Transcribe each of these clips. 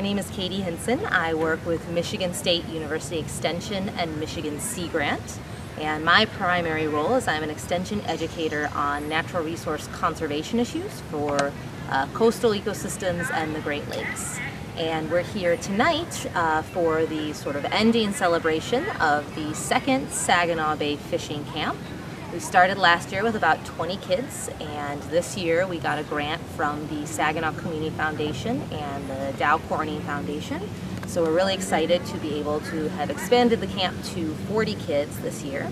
name is Katie Hanson. I work with Michigan State University Extension and Michigan Sea Grant. And my primary role is I'm an extension educator on natural resource conservation issues for coastal ecosystems and the Great Lakes. And we're here tonight for the sort of ending celebration of the second Saginaw Bay Fishing Camp. We started last year with about 20 kids, and this year we got a grant from the Saginaw Community Foundation and the Dow Corning Foundation. So we're really excited to be able to have expanded the camp to 40 kids this year.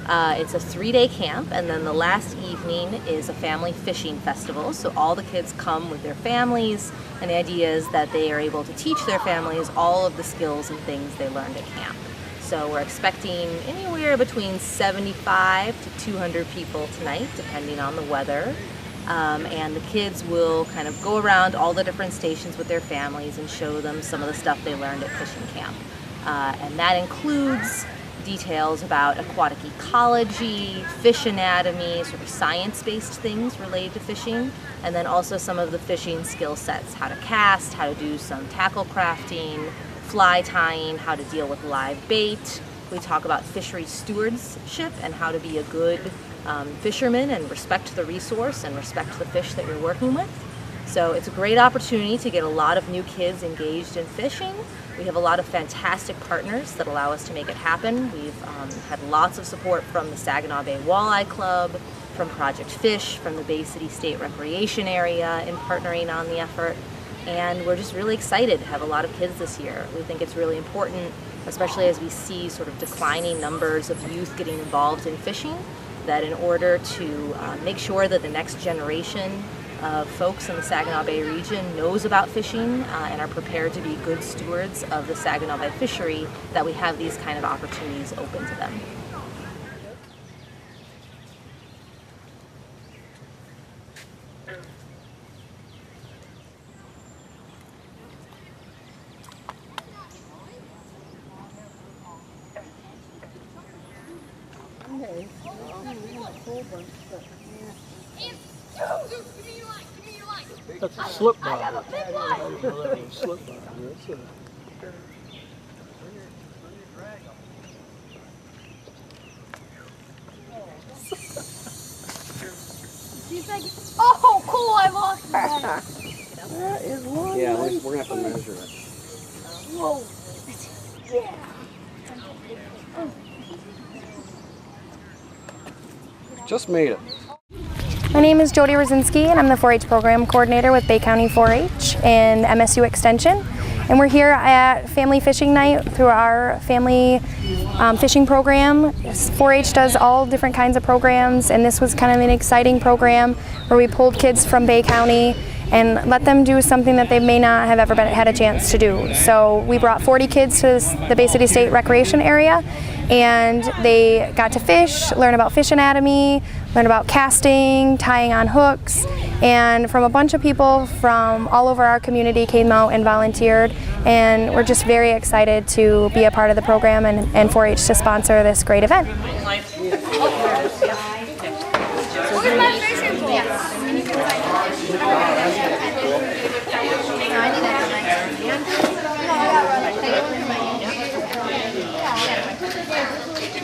It's a 3-day camp, and then the last evening is a family fishing festival. So all the kids come with their families, and the idea is that they are able to teach their families all of the skills and things they learned at camp. So we're expecting anywhere between 75 to 200 people tonight, depending on the weather. And the kids will kind of go around all the different stations with their families and show them some of the stuff they learned at fishing camp. And that includes details about aquatic ecology, fish anatomy, sort of science-based things related to fishing, and then also some of the fishing skill sets, how to cast, how to do some tackle crafting, fly tying, how to deal with live bait. We talk about fishery stewardship and how to be a good fisherman and respect the resource and respect the fish that you're working with. So it's a great opportunity to get a lot of new kids engaged in fishing. We have a lot of fantastic partners that allow us to make it happen. We've had lots of support from the Saginaw Bay Walleye Club, from Project Fish, from the Bay City State Recreation Area in partnering on the effort. And we're just really excited to have a lot of kids this year. We think it's really important, especially as we see sort of declining numbers of youth getting involved in fishing, that in order to make sure that the next generation of folks in the Saginaw Bay region knows about fishing and are prepared to be good stewards of the Saginaw Bay fishery, that we have these kind of opportunities open to them. That's a slip bar. Slip bar. She's like, oh, cool, I lost that. That is one. Yeah, we're gonna have to measure it. Whoa. Yeah. Just made it. My name is Jody Rosinski, and I'm the 4-H program coordinator with Bay County 4-H and MSU Extension. And we're here at Family Fishing Night through our family fishing program. 4-H does all different kinds of programs, and this was kind of an exciting program where we pulled kids from Bay County and let them do something that they may not have ever had a chance to do. So we brought 40 kids to the Bay City State Recreation Area, and they got to fish, learn about fish anatomy, learn about casting, tying on hooks, and from a bunch of people from all over our community came out and volunteered, and we're just very excited to be a part of the program and 4-H to sponsor this great event.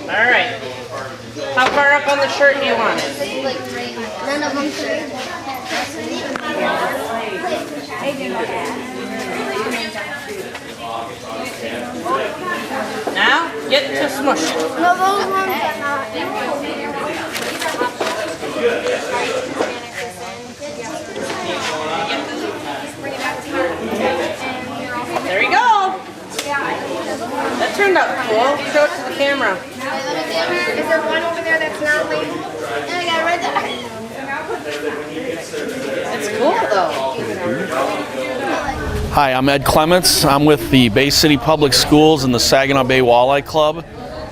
All right. How far up on the shirt do you want it? None of them should. Now, get to smush it. No, those ones are not. There you go. That turned out cool. Show it to the camera. Is there one over there that's not labeled? Yeah, I got it right there. It's cool though. Hi, I'm Ed Clements. I'm with the Bay City Public Schools and the Saginaw Bay Walleye Club,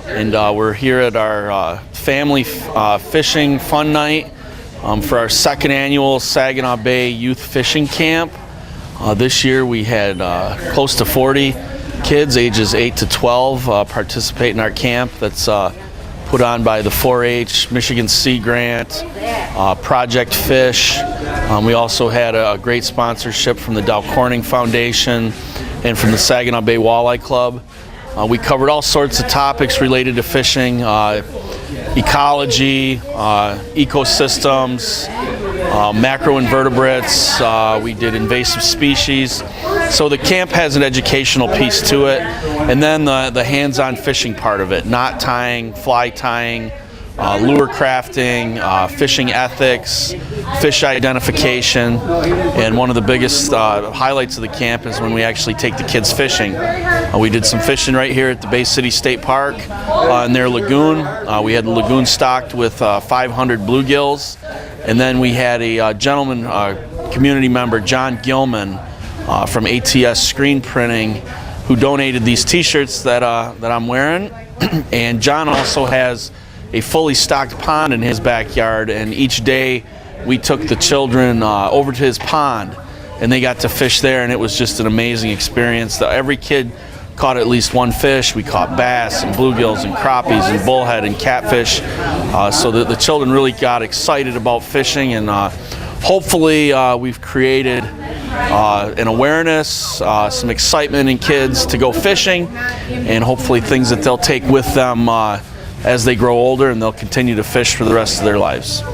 and we're here at our family fishing fun night for our second annual Saginaw Bay Youth Fishing Camp. This year we had close to 40 kids ages 8 to 12 participate in our camp that's put on by the 4-H, Michigan Sea Grant, Project Fish. We also had a great sponsorship from the Dow Corning Foundation and from the Saginaw Bay Walleye Club. We covered all sorts of topics related to fishing, ecology, ecosystems, macroinvertebrates. We did invasive species. So the camp has an educational piece to it, and then the hands-on fishing part of it, knot tying, fly tying, lure crafting, fishing ethics, fish identification, and one of the biggest highlights of the camp is when we actually take the kids fishing. We did some fishing right here at the Bay City State Park in their lagoon. We had the lagoon stocked with 500 bluegills, and then we had a gentleman, community member, John Gilman from ATS Screen Printing, who donated these t-shirts that I'm wearing. And John also has a fully stocked pond in his backyard, and each day we took the children over to his pond and they got to fish there, and it was just an amazing experience. Every kid caught at least one fish. We caught bass and bluegills and crappies and bullhead and catfish, so that the children really got excited about fishing, and hopefully we've created an awareness, some excitement in kids to go fishing, and hopefully things that they'll take with them as they grow older, and they'll continue to fish for the rest of their lives.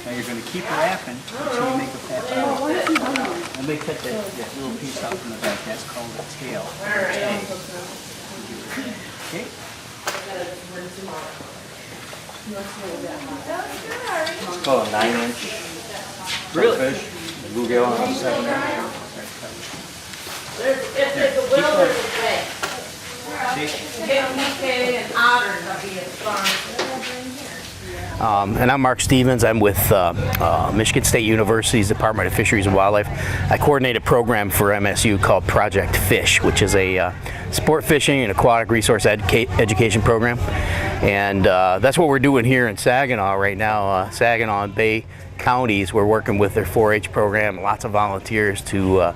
Now you're going to keep laughing until you make a patch out of it. And they cut that little piece out from the back. That's called a tail. Okay. It's called a 9-inch fish. The bluegill on a 7-inch. It's a will or it's a way. PK and otters will be as far. And I'm Marc Stevens. I'm with Michigan State University's Department of Fisheries and Wildlife. I coordinate a program for MSU called Project Fish, which is a sport fishing and aquatic resource education program. And that's what we're doing here in Saginaw right now. Saginaw and Bay counties, we're working with their 4-H program, lots of volunteers to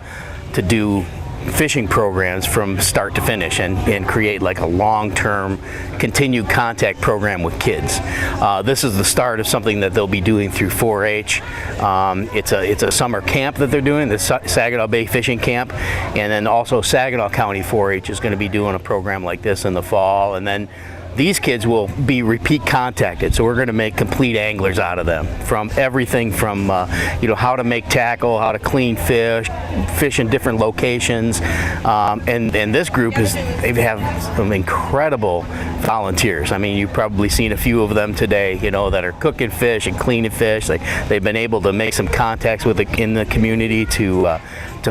do fishing programs from start to finish and create like a long-term continued contact program with kids. This is the start of something that they'll be doing through 4-H. It's a summer camp that they're doing, the Saginaw Bay Fishing Camp, and then also Saginaw County 4-H is going to be doing a program like this in the fall, and then these kids will be repeat contacted, so we're going to make complete anglers out of them, from everything from how to make tackle, how to clean fish in different locations, and this group they have some incredible volunteers. I mean, you've probably seen a few of them today, that are cooking fish and cleaning fish. They've been able to make some contacts in the community to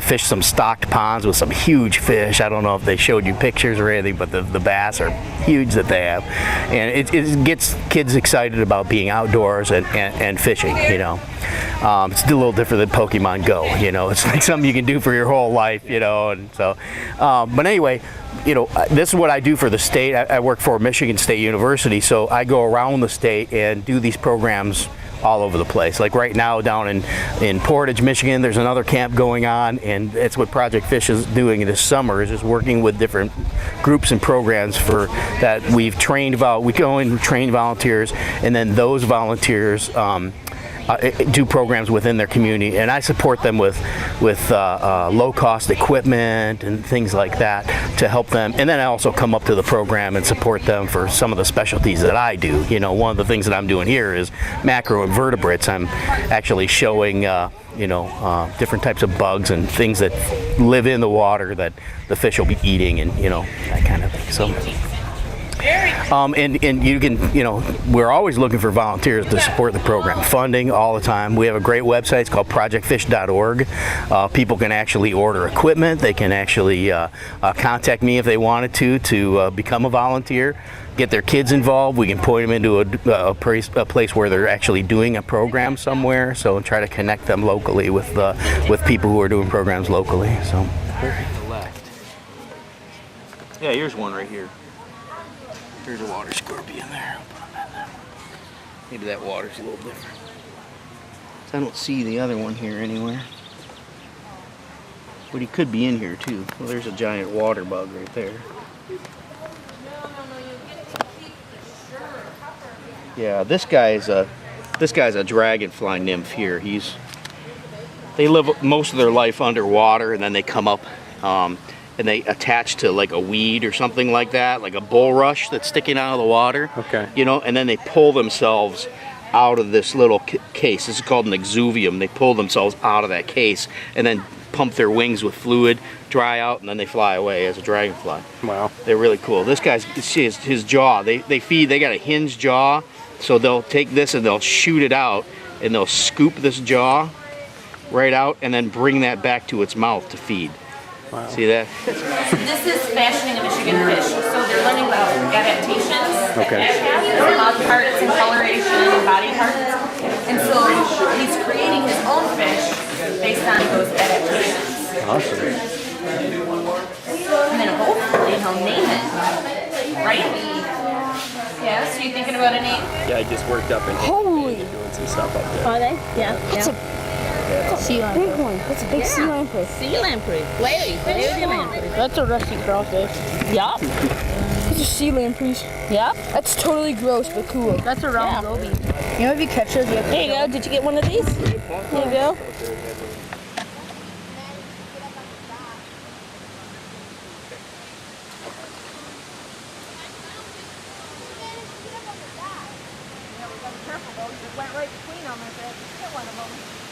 fish some stocked ponds with some huge fish. I don't know if they showed you pictures or anything, but the bass are huge that they have, and it gets kids excited about being outdoors and fishing. It's a little different than Pokemon Go. It's like something you can do for your whole life. And so, but anyway, this is what I do for the state. I work for Michigan State University, so I go around the state and do these programs all over the place. Like right now down in Portage, Michigan, there's another camp going on, and that's what Project Fish is doing this summer, is just working with different groups and programs for that we've trained. We go in and train volunteers, and then those volunteers do programs within their community, and I support them with low-cost equipment and things like that to help them. And then I also come up to the program and support them for some of the specialties that I do. One of the things that I'm doing here is macroinvertebrates. I'm actually showing different types of bugs and things that live in the water that the fish will be eating, and that kind of thing. So And you can, we're always looking for volunteers to support the program. Funding all the time. We have a great website. It's called projectfish.org. People can actually order equipment. They can actually contact me if they wanted to become a volunteer, get their kids involved. We can point them into a place where they're actually doing a program somewhere. So try to connect them locally with people who are doing programs locally. So. Yeah, here's one right here. There's a water scorpion there. Maybe that water's a little different. I don't see the other one here anywhere. But he could be in here too. Well, there's a giant water bug right there. Yeah, this guy's a dragonfly nymph here. They live most of their life underwater, and then they come up and they attach to like a weed or something like that, like a bulrush that's sticking out of the water. Okay. And then they pull themselves out of this little case. This is called an exuvium. They pull themselves out of that case and then pump their wings with fluid, dry out, and then they fly away as a dragonfly. Wow. They're really cool. This guy's, his jaw, they got a hinged jaw, so they'll take this and they'll shoot it out, and they'll scoop this jaw right out and then bring that back to its mouth to feed. Wow. See that? This is fashioning a Michigan fish. So they're learning about adaptations. Okay. Mouth parts and coloration and body parts. And so he's creating his own fish based on those adaptations. Awesome. And then hopefully he'll name it. Right? Yeah, so you thinking about a name? Yeah, I just worked up and doing some stuff up there. Are they? Yeah. That's a sea lamprey. Big one. That's a big sea lamprey. Sea lamprey. Lady lamprey. That's a rusty crawfish. Yup. These are sea lampreys. Yup. That's totally gross, but cool. That's a round goby. You know if you catch those, you have to There you go. Did you get one of these? There you go. went right between them and said, get one of them.